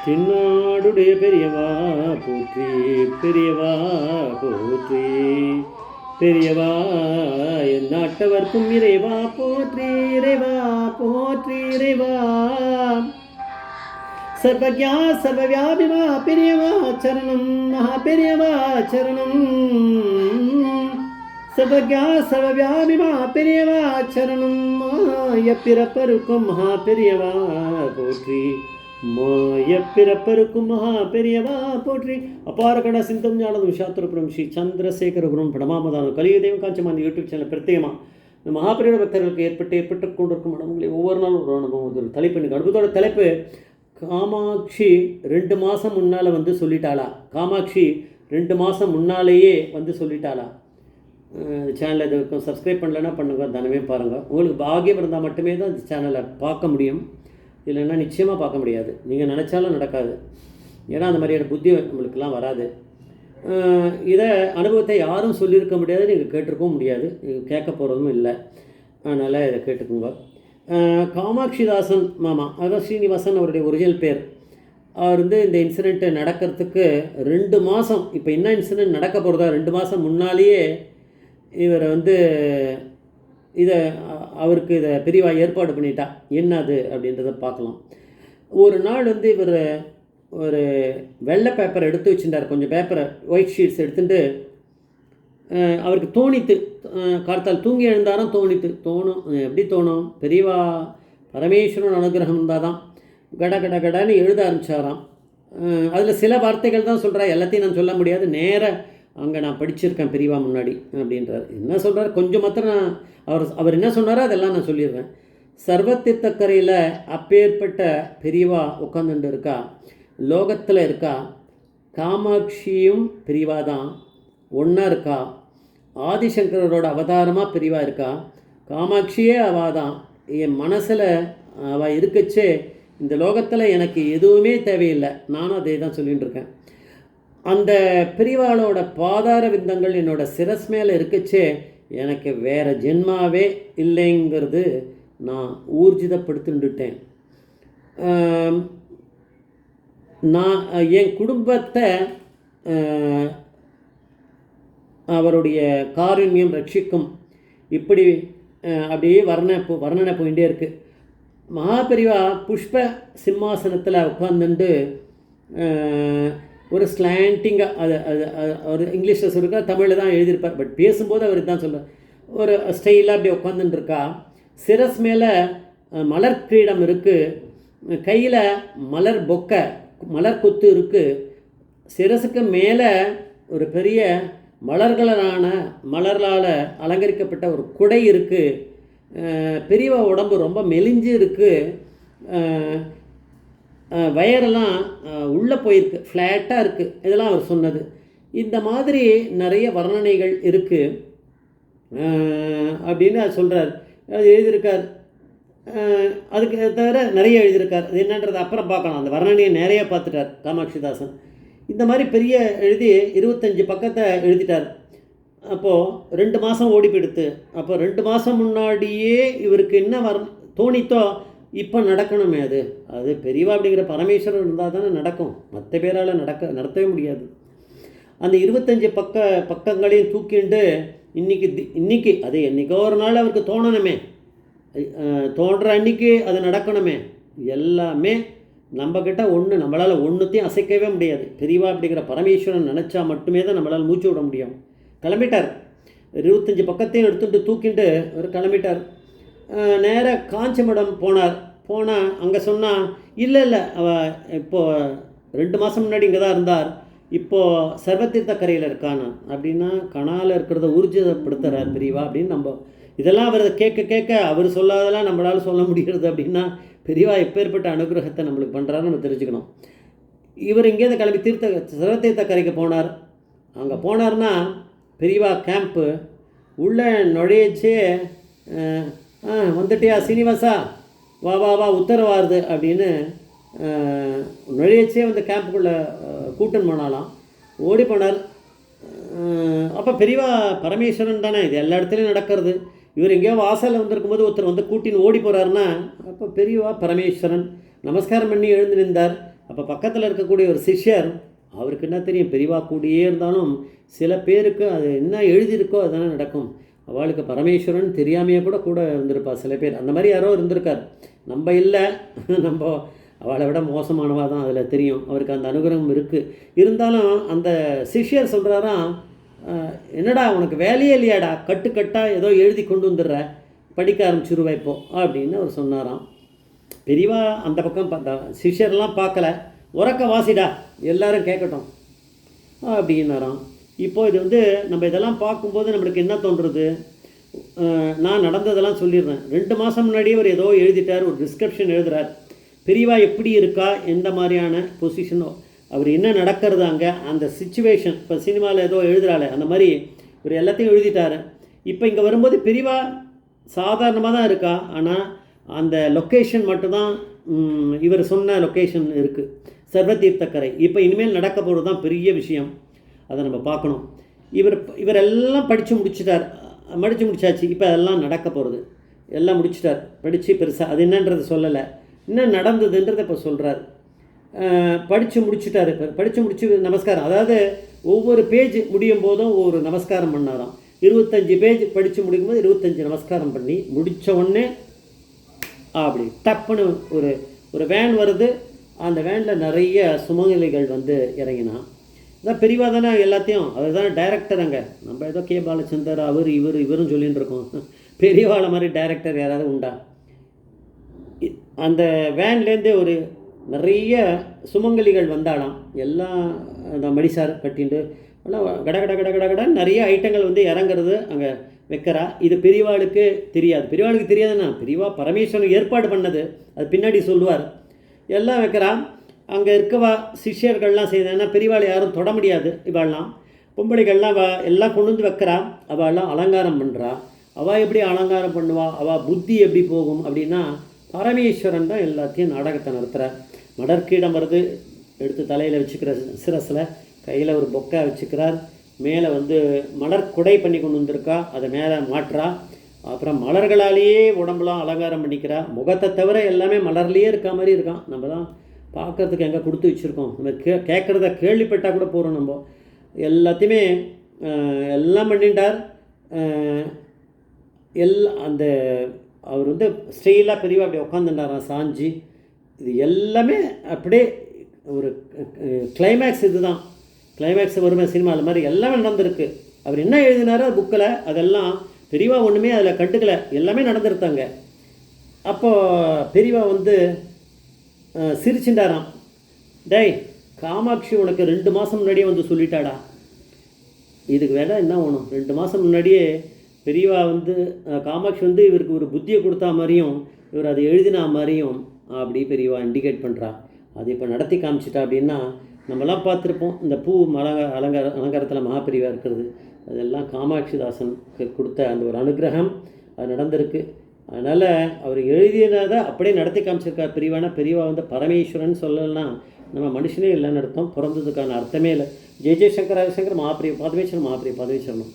தென்னாடுடைய பெரியவா போற்றி, பெரியவா போற்றி, பெரியவா என் நாட்டவர்க்கும் இறைவா போற்றி, இறைவா போற்றி, இறைவா சர்வஜா சர்வவியாபிமா பெரியவா சரணம், மகா பெரியவா சரணம், சர்வஜா சர்வவியாபிமா பெரியவா சரணம், மாயப்பிறப்பருக்கும் மகா பெரியவா போற்றி, மாயப்பிறப்பருக்கும் மகா பெரியவா போற்றி. அபார கட சிந்தம் ஞானது விஷாத்திரபுரம் ஸ்ரீ சந்திரசேகர குரும் படமாமதான கலியுதேவம் காஞ்சமான யூடியூப் சேனல் பிரத்யேகமாக இந்த மகாபெரிய பக்தர்களுக்கு ஏற்பட்டு கொண்டிருக்கும் அனுபவங்களை ஒவ்வொரு நாளும் ஒரு அனுபவம். ஒரு தலைப்பு எனக்கு அனுபவத்தோட தலைப்பு காமாட்சி 2 மாதம் முன்னால் வந்து சொல்லிட்டாளா. காமாட்சி 2 மாதம் முன்னாலேயே வந்து சொல்லிட்டாளா. சேனலை இது சப்ஸ்கிரைப் பண்ணலைன்னா பண்ணுங்கள், தானமே பாருங்கள். உங்களுக்கு பாகியம் இருந்தால் மட்டுமே தான் இந்த சேனலை பார்க்க முடியும், இல்லைன்னா நிச்சயமாக பார்க்க முடியாது. நீங்கள் நினச்சாலும் நடக்காது. ஏன்னா அந்த மாதிரியான புத்தி நம்மளுக்கெல்லாம் வராது. இதை அனுபவத்தை யாரும் சொல்லியிருக்க முடியாது, நீங்கள் கேட்டிருக்கவும் முடியாது, கேட்க போகிறதும் இல்லை. அதனால் இதை கேட்டுக்கோங்க. காமாட்சிதாசன் மாமா, அதாவது ஸ்ரீனிவாசன் அவருடைய ஒரிஜினல் பேர். அவர் வந்து இந்த இன்சிடெண்ட்டு நடக்கிறதுக்கு 2 மாதம், இப்போ என்ன இன்சிடெண்ட் நடக்க போகிறதா 2 மாதம் முன்னாலேயே இவர் வந்து அவருக்கு இதை பெரியவா ஏற்பாடு பண்ணிட்டா. என்ன அது அப்படின்றத பார்க்கலாம். ஒரு நாள் வந்து இவர் ஒரு வெள்ளை பேப்பரை எடுத்து வச்சுட்டார், கொஞ்சம் பேப்பரை ஒயிட் ஷீட்ஸ் எடுத்துட்டு அவருக்கு தோணித்து. கார்த்தால் தூங்கி எழுந்தாராம், தோணும். எப்படி தோணும்? பெரியவா பரமேஸ்வரன் அனுகிரகம் இருந்தால் தான் கட கட கடன்னு எழுத ஆரம்பித்தாராம். அதில் சில வார்த்தைகள் தான் சொல்கிறா, எல்லாத்தையும் நான் சொல்ல முடியாது. நேராக அங்கே நான் படிச்சிருக்கேன் பெரியவா முன்னாடி அப்படின்றார். என்ன சொல்கிறார் கொஞ்சம் மாத்திரம் நான் அவர் என்ன சொன்னாரோ அதெல்லாம் நான் சொல்லிடுறேன். சர்வத்தித்தக்கரையில் அப்பேற்பட்ட பெரியவா உட்காந்துட்டு இருக்கா, லோகத்தில் இருக்கா. காமாட்சியும் பெரியவா தான் ஒன்றா இருக்கா. ஆதிசங்கரோட அவதாரமாக பெரியவா இருக்கா. காமாட்சியே அவள் தான். என் மனசில் அவள் இருக்கச்சே இந்த லோகத்தில் எனக்கு எதுவுமே தேவையில்லை, நானும் அதே தான் சொல்லிகிட்டு இருக்கேன். அந்த பெரியவாளோட பாதார விந்தங்கள் என்னோடய சிரஸ் மேலே இருக்கச்சே எனக்கு வேறு ஜென்மாவே இல்லைங்கிறது நான் ஊர்ஜிதப்படுத்தின்னுட்டேன். நான் என் குடும்பத்தை அவருடைய காருண்யம் ரட்சிக்கும். இப்படி அப்படியே வர்ணனை போயிட்டே இருக்குது. மகாபெரிவா புஷ்ப சிம்மாசனத்தில் உட்காந்துட்டு ஒரு ஸ்லாண்டிங்காக அவர் இங்கிலீஷில் சொல்லியிருக்கா, தமிழில் தான் எழுதியிருப்பார். பட் பேசும்போது அவர் தான் சொல்கிறார். ஒரு ஸ்டைலாக அப்படி உட்காந்துட்டு இருக்கா. சிரஸ் மேலே மலர் கிரீடம் இருக்குது, கையில் மலர் கொத்து இருக்குது. சிரசுக்கு மேலே ஒரு பெரிய மலர்களால் அலங்கரிக்கப்பட்ட ஒரு குடை இருக்குது. பெரியவா உடம்பு ரொம்ப மெலிஞ்சு இருக்குது. வயரெல்லாம் உள்ளே போயிருக்கு, ஃப்ளாட்டாக இருக்குது. இதெல்லாம் அவர் சொன்னது. இந்த மாதிரி நிறைய வர்ணனைகள் இருக்குது அப்படின்னு அது சொல்கிறார். அது எழுதியிருக்கார். அதுக்கு தவிர நிறைய எழுதியிருக்கார். அது என்னன்றது அப்புறம் பார்க்கலாம். அந்த வர்ணனையை நிறைய பார்த்துட்டார் காமாட்சிதாசன். இந்த மாதிரி பெரிய எழுதி 25 பக்கத்தை எழுதிட்டார். அப்போது 2 மாதம் ஓடி போயிடுத்து. அப்போ 2 மாதம் முன்னாடியே இவருக்கு என்ன தோணித்தோ இப்போ நடக்கணுமே. அது பெரியவா அப்படிங்கிற பரமேஸ்வரன் இருந்தால் தானே நடக்கும், மற்ற பேரால் நடத்தவே முடியாது. அந்த 25 பக்கங்களையும் தூக்கிண்டு இன்னைக்கு அது என்றைக்கோ ஒரு நாள் அவருக்கு தோணணுமே, தோன்ற அன்னைக்கு அது நடக்கணுமே. எல்லாமே நம்மக்கிட்ட நம்மளால் ஒன்றுத்தையும் அசைக்கவே முடியாது. பெரியவா அப்படிங்கிற பரமேஸ்வரன் நினச்சா மட்டுமே தான் நம்மளால் மூச்சு விட முடியும். கிளம்பிட்டார். 25 பக்கத்தையும் எடுத்துகிட்டு தூக்கிட்டு அவர் கிளம்பிட்டார். நேராக காஞ்சிமடம் போனால் அங்கே சொன்னால் இல்லை அவள் இப்போது 2 மாதம் முன்னாடி இங்கே தான் இருந்தார், இப்போது சர்வத்தீர்த்த கரையில் இருக்கானா அப்படின்னா கணால் இருக்கிறத ஊர்ஜிதப்படுத்துகிறார் பெரியவா அப்படின்னு. நம்ம இதெல்லாம் அவர் கேட்க அவர் சொல்லாதெல்லாம் நம்மளால் சொல்ல முடிகிறது அப்படின்னா பெரியவா எப்பேற்பட்ட அனுகிரகத்தை நம்மளுக்கு பண்ணுறாருன்னு நம்ம தெரிஞ்சுக்கணும். இவர் இங்கேருந்து கிளம்பி சர்வத்தீர்த்த கரைக்கு போனார். அங்கே போனார்னா பெரியவா கேம்ப்பு உள்ளே நுழையச்சே வந்துட்டியா சீனிவாசா, வா உத்தரவாருது அப்படின்னு நுழையச்சே வந்து கேம்புக்குள்ளே கூட்டன் போனாலாம். ஓடி போனார். அப்போ பெரியவா பரமேஸ்வரன் தானே, இது எல்லா இடத்துலையும் நடக்கிறது. இவர் எங்கேயோ வாசலில் வந்திருக்கும்போது ஒருத்தர் வந்து கூட்டின்னு ஓடி போகிறாருன்னா அப்போ பெரியவா பரமேஸ்வரன் நமஸ்காரம் பண்ணி எழுந்து நின்றார். அப்போ அப்போ பக்கத்தில் இருக்கக்கூடிய ஒரு சிஷ்யர், அவருக்கு என்ன தெரியும், பெரியவா கூடியே இருந்தாலும் சில பேருக்கு அது என்ன எழுதியிருக்கோ அதுதானே நடக்கும். அவளுக்கு பரமேஸ்வரன் தெரியாமையே கூட கூட இருந்திருப்பா சில பேர். அந்த மாதிரி யாரோ இருந்திருக்கார். நம்ம இல்லை, நம்ம அவளை விட மோசமானவா தான், அதில் தெரியும். அவருக்கு அந்த அனுகிரகம் இருக்குது. இருந்தாலும் அந்த சிஷ்யர் சொல்கிறாராம், என்னடா உனக்கு வேலையே இல்லையாடா, கட்டாக ஏதோ எழுதி கொண்டு வந்துடுற, படிக்க ஆரம்பிச்சுருவா இப்போ அப்படின்னு அவர் சொன்னாராம். பெரியவா அந்த பக்கம் பார்த்தா சிஷ்யர்லாம் பார்க்கல, உறக்க வாசிடா எல்லாரும் கேட்கட்டும் அப்படின்னாராம். இப்போது இது வந்து நம்ம இதெல்லாம் பார்க்கும்போது நம்மளுக்கு என்ன தோன்றுறது, நான் நடந்ததெல்லாம் சொல்லிடுறேன். 2 மாதம் முன்னாடியே அவர் ஏதோ எழுதிட்டார், ஒரு டிஸ்கிரிப்ஷன் எழுதுகிறார். பெரியவா எப்படி இருக்கா, எந்த மாதிரியான பொசிஷனோ, அவர் என்ன நடக்கிறது அங்கே, அந்த சிச்சுவேஷன். இப்போ சினிமாவில் ஏதோ எழுதுகிறாள் அந்த மாதிரி இவர் எல்லாத்தையும் எழுதிட்டார். இப்போ இங்கே வரும்போது பெரியவா சாதாரணமாக தான் இருக்கா, ஆனால் அந்த லொக்கேஷன் மட்டும்தான் இவர் சொன்ன லொக்கேஷன் இருக்குது, சர்வதீர்த்தக்கரை. இப்போ இனிமேல் நடக்க போகிறது தான் பெரிய விஷயம், அதை நம்ம பார்க்கணும். இவரெல்லாம் படித்து முடிச்சாச்சு. இப்போ அதெல்லாம் நடக்க போகிறது, எல்லாம் முடிச்சிட்டார், படித்து பெருசாக அது என்னன்றது சொல்லலை, என்ன நடந்ததுன்றதை இப்போ சொல்கிறார். படித்து முடிச்சுட்டார். இப்போ படித்து முடிச்சு நமஸ்காரம், அதாவது ஒவ்வொரு பேஜ் முடியும் போதும் ஒவ்வொரு நமஸ்காரம் பண்ணாராம். 25 பேஜ் படித்து முடிக்கும்போது 25 நமஸ்காரம் பண்ணி முடித்த உடனே அப்படி டப்புன்னு ஒரு வேன் வருது. அந்த வேனில் நிறைய சுமங்கலிகள் வந்து இறங்கினான். இதான் பெரியவா தானே எல்லாத்தையும், அவர் தானே டைரக்டர். அங்கே நம்ம ஏதோ கே பாலச்சந்தர் இவரும் சொல்லின்னு இருக்கோம். பெரியவாளை மாதிரி டைரக்டர் யாராவது உண்டா? அந்த வேன்லேருந்து ஒரு நிறைய சுமங்கலிகள் வந்தாலாம். எல்லாம் அந்த மடிசார் கட்டிண்டு எல்லாம் கடன்னு நிறைய ஐட்டங்கள் வந்து இறங்குறது அங்கே வைக்கிறா. இது பெரியவாளுக்கு தெரியாதுன்னா, பெரியவா பரமேஸ்வரன் ஏற்பாடு பண்ணது, அது பின்னாடி சொல்லுவார். எல்லாம் வைக்கிறா. அங்கே இருக்கவா சிஷ்யர்கள்லாம் செய்தான்னா பெரியவாளை யாரும் தொட முடியாது. இவாள்லாம் பொம்பளைகள்லாம் எல்லாம் கொண்டு வந்து வைக்கிறா. அவள்லாம் அலங்காரம் பண்ணுறா. அவள் எப்படி அலங்காரம் பண்ணுவா, அவள் புத்தி எப்படி போகும் அப்படின்னா, பரமேஸ்வரன் தான் எல்லாத்தையும் நாடகத்தை நடத்துகிறார். மடற்கீடம் வருது, எடுத்து தலையில் வச்சுக்கிற சிரஸில், கையில் ஒரு பொக்கை வச்சுக்கிறார். மேலே வந்து மலர் குடை பண்ணி கொண்டு வந்திருக்கா, அதை மேலே மாற்றா. அப்புறம் மலர்களாலேயே உடம்புலாம் அலங்காரம் பண்ணிக்கிறா. முகத்தை தவிர எல்லாமே மலர்லேயே இருக்க மாதிரி இருக்கான். நம்ம தான் பார்க்குறதுக்கு எங்கே கொடுத்து வச்சுருக்கோம். நம்ம கேட்குறத கேள்விப்பட்டால் கூட போகிறோம். நம்ம எல்லாத்தையுமே எல்லாம் பண்ணிட்டார். அந்த அவர் வந்து ஸ்டெயிலாக பெரியவா அப்படி உட்காந்துட்டாராம் சாஞ்சி. இது எல்லாமே அப்படியே ஒரு கிளைமேக்ஸ். இதுதான் கிளைமேக்ஸ் வருமே சினிமாவில் மாதிரி எல்லாமே நடந்திருக்கு. அவர் என்ன எழுதினாரோ புக்கில் அதெல்லாம் பெரியவா ஒன்றுமே அதில் கண்டுக்கலை, எல்லாமே நடந்துருத்தாங்க. அப்போது பெரியவா வந்து சிரிச்சுட்டாராம். டேய் காமாட்சி உனக்கு 2 மாதம் முன்னாடியே வந்து சொல்லிட்டாடா, இதுக்கு வேலை என்ன வேணும்? 2 மாதம் முன்னாடியே பெரியவா வந்து காமாட்சி வந்து இவருக்கு ஒரு புத்தியை கொடுத்தா மாதிரியும் இவர் அதை எழுதினா மாதிரியும் அப்படி பெரியவா இண்டிகேட் பண்ணுறா. அது இப்போ நடத்தி காமிச்சிட்டா. அப்படின்னா நம்மலாம் பார்த்துருப்போம், இந்த பூ அலங்காரத்தில் மகாபெரிவா இருக்கிறது, அதெல்லாம் காமாட்சிதாசன் கொடுத்த அந்த ஒரு அனுகிரகம் அது நடந்திருக்கு. அதனால் அவர் எழுதினதை அப்படியே நடத்தி காமிச்சிருக்கார் பெரியவானா. பெரியவா வந்து பரமேஸ்வரன் சொல்லலாம், நம்ம மனுஷனே இல்லைன்னு அர்த்தம், பிறந்ததுக்கான அர்த்தமே இல்லை. ஜெய ஜெயசங்கர் ஹரிசங்கர் மகாபிரிய பாதமேஸ்வரன் மகாபிரிய பாதமேஸ்வரனும்.